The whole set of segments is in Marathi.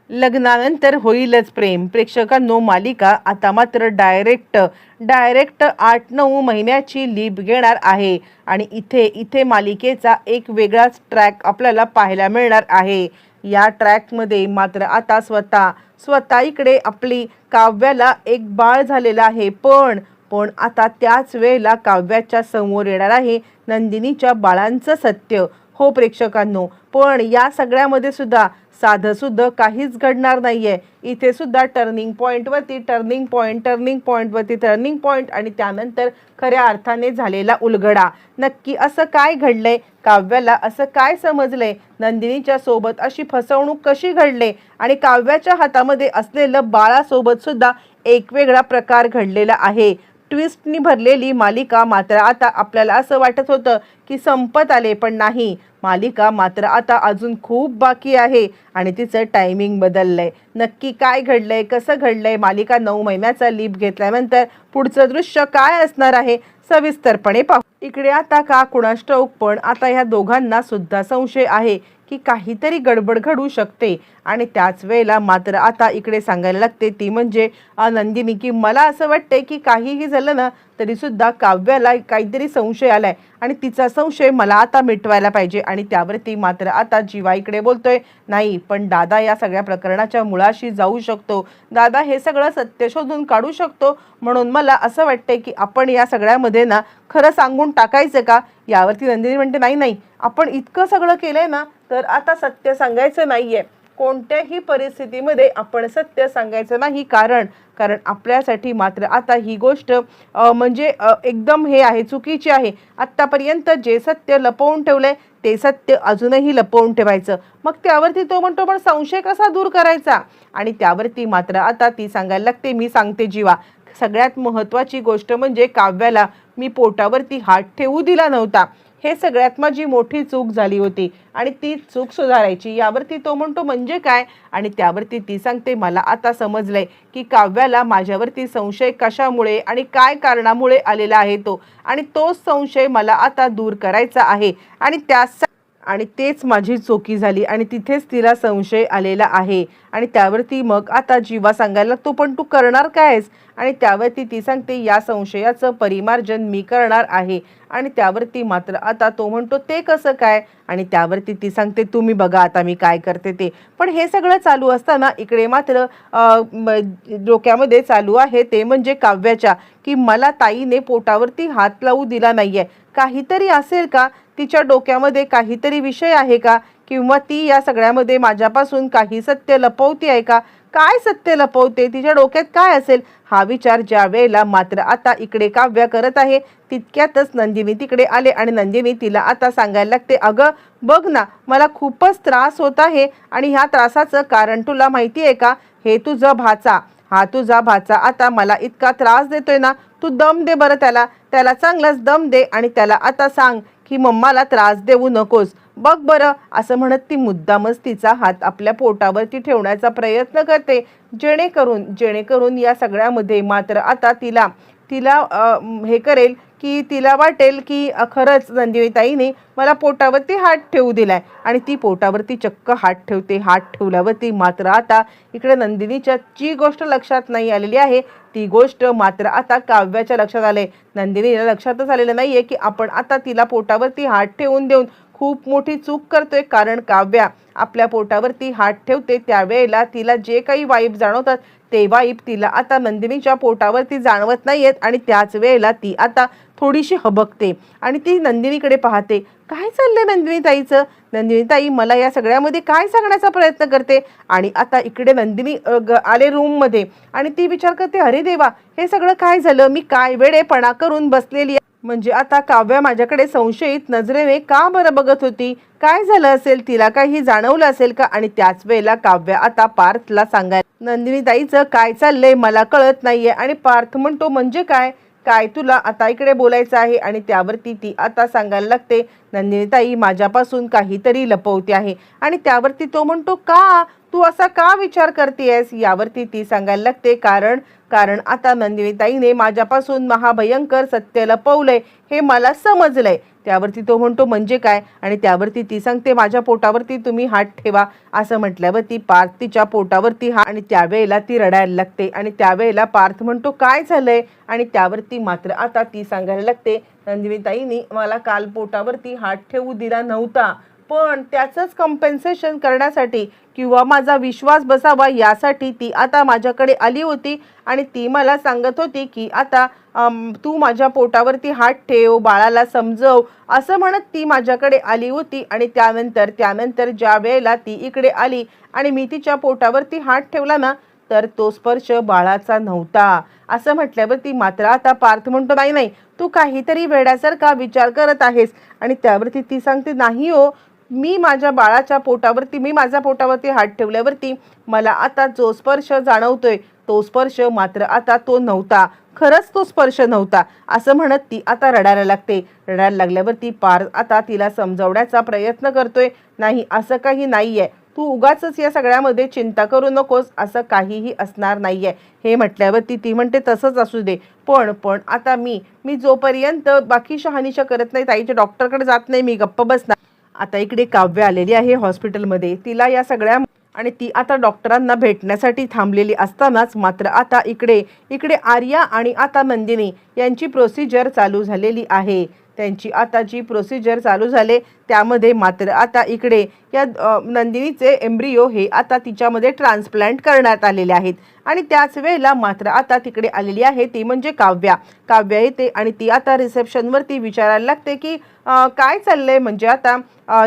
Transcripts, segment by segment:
लग्नानंतर होईलच प्रेम. प्रेक्षकांनो, मालिका आता मात्र डायरेक्ट 8-9 महिन्याची लीप घेणार आहे आणि इथे मालिकेचा एक वेगळाच ट्रॅक आपल्याला पाहायला मिळणार आहे. या ट्रॅकमध्ये मात्र आता स्वतः इकडे आपली काव्याला एक बाळ झालेलं आहे. पण आता त्याच वेळेला काव्याच्या समोर येणार आहे नंदिनीच्या बाळांचं सत्य. हो प्रेक्षकांनो, पण या सगळ्यामध्ये सुद्धा साधं काहीच घडणार नाहीये. इथे सुद्धा टर्निंग पॉइंट आणि त्यानंतर खऱ्या अर्थाने झालेला उलगडा. नक्की असं काय घडलंय? काव्याला असं काय समजलंय? नंदिनीच्या सोबत अशी फसवणूक कशी घडले? आणि काव्याच्या हातामध्ये असलेलं बाळासोबत सुद्धा एक वेगळा प्रकार घडलेला आहे. ट्विस्टनी भरलेली मालिका मात्र आता आपल्याला असं वाटत होतं की संपत आले, पण नाही. मालिका मात्र आता अजून खूप बाकी आहे आणि तिचं टायमिंग बदललंय. नक्की काय घडलंय, कसं घडलंय? मालिका 9 महिन्याचा लीप घेतल्यानंतर पुढचं दृश्य काय असणार आहे सविस्तरपणे पाहू. इकडे आता का कुणास ठाऊक, पण आता ह्या दोघांना सुद्धा संशय आहे की काहीतरी गडबड घडू शकते. आणि त्याच वेळेला मात्र आता इकडे सांगायला लागते ती म्हणजे नंदिनी, की मला असं वाटतंय की काहीही झालं ना तरी सुद्धा काव्याला काहीतरी संशय आलाय आणि तिचा संशय मला आता मिटवायला पाहिजे. आणि त्यावरती मात्र आता जीवा इकडे बोलतोय, नाही पण दादा या सगळ्या प्रकरणाच्या मुळाशी जाऊ शकतो, दादा हे सगळं सत्य शोधून काढू शकतो. म्हणून मला असं वाटतंय की आपण या सगळ्यामध्ये ना खरं सांगून टाकायचं का? यावरती नंदिनी म्हणते, नाही आपण इतकं सगळं केलंय ना तर आता सत्य सांगायचं नाहीये. कोणत्याही परिस्थितीमध्ये आपण सत्य सांगायचं नाही, कारण आपल्यासाठी मात्र आता ही गोष्ट म्हणजे एकदम हे आहे, चुकीची आहे. आत्तापर्यंत जे सत्य लपवून ठेवलंय ते सत्य अजूनही लपवून ठेवायचं. मग त्यावरती तो म्हणतो, पण संशय कसा दूर करायचा? आणि त्यावरती मात्र आता ती सांगायला लागते, मी सांगते जीवा, सगळ्यात महत्त्वाची गोष्ट म्हणजे काव्याला मी पोटावरती हात ठेवू दिला नव्हता. हे सगळ्यात माझी मोठी चूक झाली होती आणि ती चूक सुधारायची. यावरती तो म्हणतो, म्हणजे काय? आणि त्यावरती ती सांगते, मला आता समजलंय की काव्याला माझ्यावरती संशय कशामुळे आणि काय कारणामुळे आलेला आहे तो, आणि तोच संशय मला आता दूर करायचा आहे. आणि तेच माझी चुकी झाली आणि तिथेच तिला संशय आलेला आहे. आणि त्यावरती मग आता जीवा सांगायला लागतो, पण तू करणार कायस? आणि त्यावरती ती सांगते, या संशयाचं परिमार्जन मी करणार आहे. आणि त्यावरती मात्र आता तो म्हणतो, ते कसं काय? आणि त्यावरती ती सांगते, तुम्ही बघा आता मी काय करते ते. पण हे सगळं चालू असताना इकडे मात्र डोक्यामध्ये चालू आहे ते म्हणजे काव्याच्या, की मला ताईने पोटावरती हात लावू दिला नाहीये. काहीतरी असेल का तिच्या डोक्यामध्ये? काहीतरी विषय आहे का? किंवा ती या सगळ्यामध्ये माझ्यापासून काही सत्य लपवते आहे का? काय सत्य लपवते? तिच्या डोक्यात काय असेल? हा विचार ज्या वेळेला मात्र आता इकडे काव्या करत आहे तितक्यातच नंदिनी तिकडे आले आणि नंदिनी तिला आता सांगायला लागते, अगं बघ ना, मला खूपच त्रास होत आहे आणि ह्या त्रासाचं कारण तुला माहिती आहे का? हे तुझा भाचा आता मला इतका त्रास देतोय ना, तू दम दे बरं, त्याला चांगलाच दम दे आणि त्याला आता सांग की मम्माला त्रास देऊ नकोस. बघ बरं, असं म्हणत ती मुद्दामच तिचा हात आपल्या पोटावरती ठेवण्याचा प्रयत्न करते, जेणेकरून या सगळ्यामध्ये मात्र आता तिला हे करेल की तिला वाटेल की खरंच नंदिनीताईने मला पोटावरती हात ठेवू दिलाय. आणि ती पोटावरती चक्क हात ठेवते. हात ठेवल्यावरती मात्र आता इकडे नंदिनीच्या जी गोष्ट लक्षात नाही आलेली आहे ती गोष्ट मात्र आता काव्याच्या लक्षात आले. नंदिनीला लक्षातच आलेलं नाहीये की आपण आता तिला पोटावरती हात ठेवून देऊन खूप मोठी चूक करतोय. कारण काव्या आपल्या पोटावरती हात ठेवते त्यावेळेला तिला जे काही वाईब जाणवतात ते वाईब तिला आता नंदिनीच्या पोटावरती जाणवत नाहीयेत. आणि त्याच वेळेला ती आता थोडीशी हबकते आणि ती नंदिनीकडे पाहते. काय चाललंय नंदिनीताईचं? नंदिनीताई मला या सगळ्यामध्ये काय सांगण्याचा प्रयत्न करते? आणि आता इकडे नंदिनी आले रूममध्ये आणि ती विचार करते, अरे देवा, हे सगळं काय झालं? मी काय वेडेपणा करून बसलेली. म्हणजे आता काव्या माझ्याकडे संशयित नजरेने का बरं बघत होती? काय झालं असेल? तिला काही जाणवलं असेल का? आणि त्याच वेळेला काव्या आता पार्थला सांगायला, नंदिनीताईचं काय चाललंय मला कळत नाहीये. आणि पार्थ म्हणतो, म्हणजे काय तुला आता इकडे बोलायचं आहे? आणि त्यावरती ती आता सांगायला लागते, नंदिनीताई माझ्यापासून काहीतरी लपवते आहे. आणि त्यावरती तो म्हणतो, का? तू असा का विचार करतेयस? यावरती ती सांगायला लागते, कारण कारण आता नंदिनीताईने माझ्यापासून महाभयंकर सत्य लपवलंय हे मला समजलंय. त्यावरती तो म्हणतो, म्हणजे काय? आणि त्यावरती ती सांगते, माझ्या पोटावरती तुम्ही हात ठेवा. असं म्हटल्यावरती पार्थ तिच्या पोटावरती हात, आणि त्यावेळेला ती रडायला लागते. आणि त्यावेळेला पार्थ म्हणतो, काय झालंय? आणि त्यावरती मात्र आता ती सांगायला लागते, नंदिनीताईंनी मला काल पोटावरती हात ठेवू दिला नव्हता, पण त्याचंच कम्पेन्सेशन करण्यासाठी किंवा माझा विश्वास बसावा यासाठी ती आता माझ्याकडे आली होती. आणि ती मला सांगत होती की आता तू माझ्या पोटावरती हात ठेव, बाळाला समजव, असं म्हणत ती माझ्याकडे आली होती. आणि त्यानंतर ज्या वेळेला ती इकडे आली आणि मी तिच्या पोटावरती हात ठेवला ना, तर तो स्पर्श बाळाचा नव्हता. असं म्हटल्यावरती मात्र आता पार्थ म्हणतो, नाही नाही, तू काहीतरी वेड्यासारखा विचार करत आहेस. आणि त्यावरती ती सांगते, नाही हो, मी माझ्या माझ्या पोटावरती हात ठेवल्यावरती मला आता जो स्पर्श जाणवतोय तो स्पर्श मात्र आता तो नव्हता, खरंच तो स्पर्श नव्हता. असं म्हणत ती आता रडायला लागते. रडायला लागल्यावरती पार्थ आता तिला समजवण्याचा प्रयत्न करतोय, नाही असं काही नाहीये, तू उगाचच या सगळ्यामध्ये चिंता करू नकोस, असं काहीही असणार नाहीये. हे म्हटल्यावरती ती म्हणते, तसंच असू दे, पण आता मी जोपर्यंत बाकी शहानिशा करत नाही, ताईच्या डॉक्टरकडे जात नाही, मी गप्प बसणार. आता इकडे काव्य आलेली आहे हॉस्पिटलमध्ये. तिला या सगळ्या आणि ती आता डॉक्टरांना भेटण्यासाठी थांबलेली असतानाच मात्र आता इकडे आर्या आणि आता नंदिनी यांची प्रोसिजर चालू झालेली आहे. त्यांची आता जी प्रोसिजर चालू झाले त्यामध्ये मात्र आता इकडे या नंदिनीचे एम्ब्रियो हे आता तिच्यामध्ये ट्रान्सप्लांट करण्यात आलेले आहेत. आणि त्याच वेळेला मात्र आता तिकडे आलेली आहे ती म्हणजे काव्या येते. आणि ती आता रिसेप्शनवरती विचारायला लागते की काय चाललंय, म्हणजे आता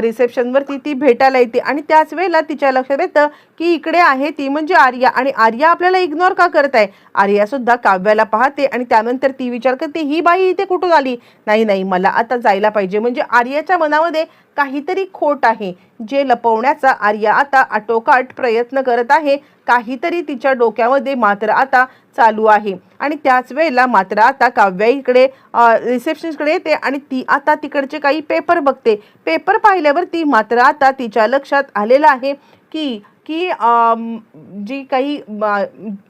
रिसेप्शनवरती ती भेटायला येते. आणि त्याच वेळेला तिच्या लक्षात येतं की इकडे आहे ती म्हणजे आर्या, आणि आर्या आपल्याला इग्नोर का करत आहे. आर्या सुद्धा काव्याला पाहते आणि त्यानंतर ती विचार करते, ही बाई इथे कुठून आली? नाही, मला आता जायला पाहिजे. म्हणजे आर्याच्या मनामध्ये काहीतरी खोट आहे, जे लपवण्याचा आर्या आता आटोकाट प्रयत्न करत आहे. काहीतरी तिच्या डोक्यामध्ये मात्र आता चालू आहे. आणि त्याच वेळेला मात्र आता काव्या इकडे रिसेप्शनिस्टकडे येते आणि ती आता तिकडचे काही पेपर बघते. पेपर पाहिल्यावर ती मात्र आता तिच्या लक्षात आलेलं आहे की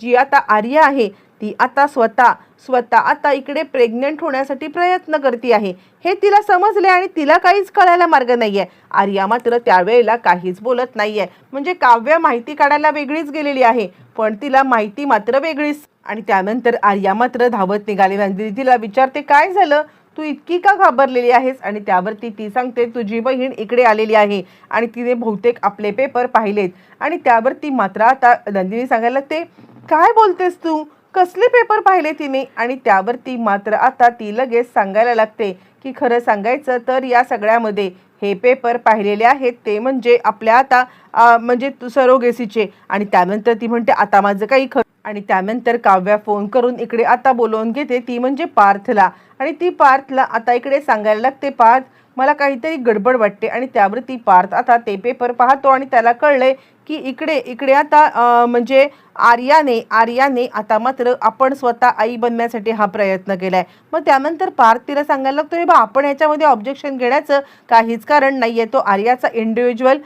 जी आता आर्या आहे ती आता स्वतः आता इकडे प्रेग्नेंट होण्यासाठी प्रयत्न करते आहे. हे तिला समजले आणि तिला काहीच कळायला मार्ग नाहीये. आर्या मात्र त्यावेळेला काहीच बोलत नाहीये. म्हणजे काव्य माहिती काढायला वेगळीच गेलेली आहे, पण तिला माहिती मात्र वेगळीच. आणि त्यानंतर आर्या मात्र धावत निघाली. नंदिनी तिला विचारते, काय झालं, तू इतकी का घाबरलेली आहेस? आणि त्यावरती ती सांगते, तुझी बहीण इकडे आलेली आहे आणि तिने बहुतेक आपले पेपर पाहिलेत. आणि त्यावरती मात्र आता नंदिनी सांगायला लागते, काय बोलतेस तू, कसले पेपर पाहिले तिने? आणि त्यावरती मात्र आता ती लगेच सांगायला लागते की खरं सांगायचं तर या सगळ्यामध्ये हे पेपर पाहिलेले आहेत ते म्हणजे आपल्या आता म्हणजे सरोगेसीचे. आणि त्यानंतर ती म्हणते, आता माझं काही खरं. आणि त्यानंतर काव्या फोन करून इकडे आता बोलवून घेते ती म्हणजे पार्थला. आणि ती पार्थला आता इकडे सांगायला लागते, पार्थ मला काहीतरी गडबड वाटते. आणि त्यावरती पार्थ आता ते पेपर पाहतो आणि त्याला कळले की इकडे आता म्हणजे आर्याने आता मात्र आपण स्वतः आई बनण्यासाठी हा प्रयत्न केलाय. मग त्यानंतर पार्थ तिला सांगायला लागतो, हे बा आपण ह्याच्यामध्ये ऑब्जेक्शन घेण्याचं काहीच कारण नाहीये, तो आर्याचा इंडिव्हिज्युअल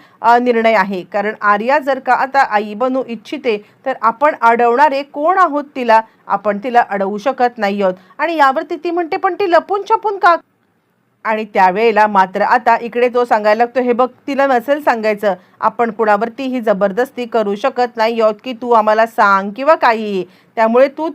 निर्णय आहे. कारण आर्या जर का आता आई बनू इच्छिते तर आपण अडवणारे कोण आहोत तिला? आपण तिला अडवू शकत नाही आहोत. आणि यावरती ती म्हणते, पण ती लपून छपून का? आणि त्यावेळेला मात्र आता इकडे तो सांगायला लागतो, हे बघ, तिला नसेल सांगायचं, आपण कुणावरती ही जबरदस्ती करू शकत नाही आहोत की तू आम्हाला सांग किंवा काहीही. त्यामुळे तू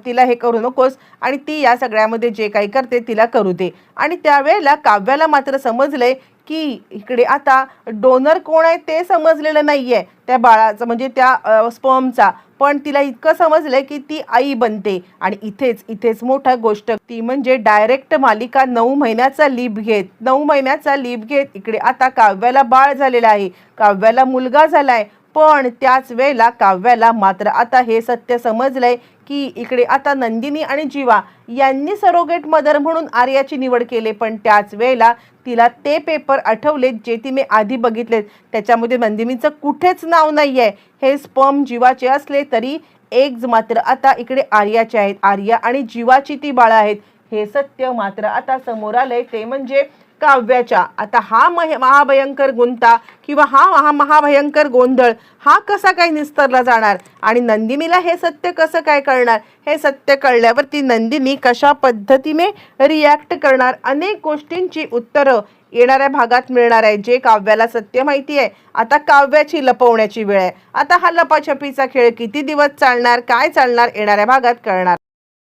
तिला हे करू नकोस आणि ती या सगळ्यामध्ये जे काही करते तिला करू दे. आणि त्यावेळेला काव्याला मात्र समजलंय की इकडे आता डोनर कोण आहे ते समजलेलं नाहीये त्या बाळाचं, म्हणजे त्या स्पर्मचा. पण तिला इतकं समजलंय की ती आई बनते. आणि इथेच मोठा गोष्ट ती म्हणजे डायरेक्ट मालिका 9 महिन्याचा लीप घेत इकडे आता काव्याला बाळ झालेलं आहे, काव्याला मुलगा झालाय. पण त्याच वेळेला काव्याला मात्र आता हे सत्य समजलंय की इकडे आता नंदिनी आणि जीवा यांनी सरोगेट मदर म्हणून आर्याची निवड केली. पण त्याच वेळेला तिला ते पेपर आठवलेत जे तिने आधी बघितलेत, त्याच्यामध्ये नंदिनीचं कुठेच नाव नाहीये. हे स्पर्म जीवाचे असले तरी एग्ज मात्र आता इकडे आर्याचे आहेत. आर्या आणि जीवाची ती बाळं आहेत. हे सत्य मात्र आता समोर आलंय. ते म्हणजे काव्याच्या. आता हा महाभयंकर गुंता किंवा हा महाभयंकर गोंधळ हा कसा काय निस्तरला जाणार आणि नंदिनीला हे सत्य कसं काय कळणार? हे सत्य कळल्यावरती नंदिनी कशा पद्धतीने रिॲक्ट करणार, अनेक गोष्टींची उत्तरं येणाऱ्या भागात मिळणार आहे. जे काव्याला सत्य माहिती आहे, आता काव्याची लपवण्याची वेळ आहे. आता हा लपाछपीचा खेळ किती दिवस चालणार, काय चालणार, येणाऱ्या भागात कळणार.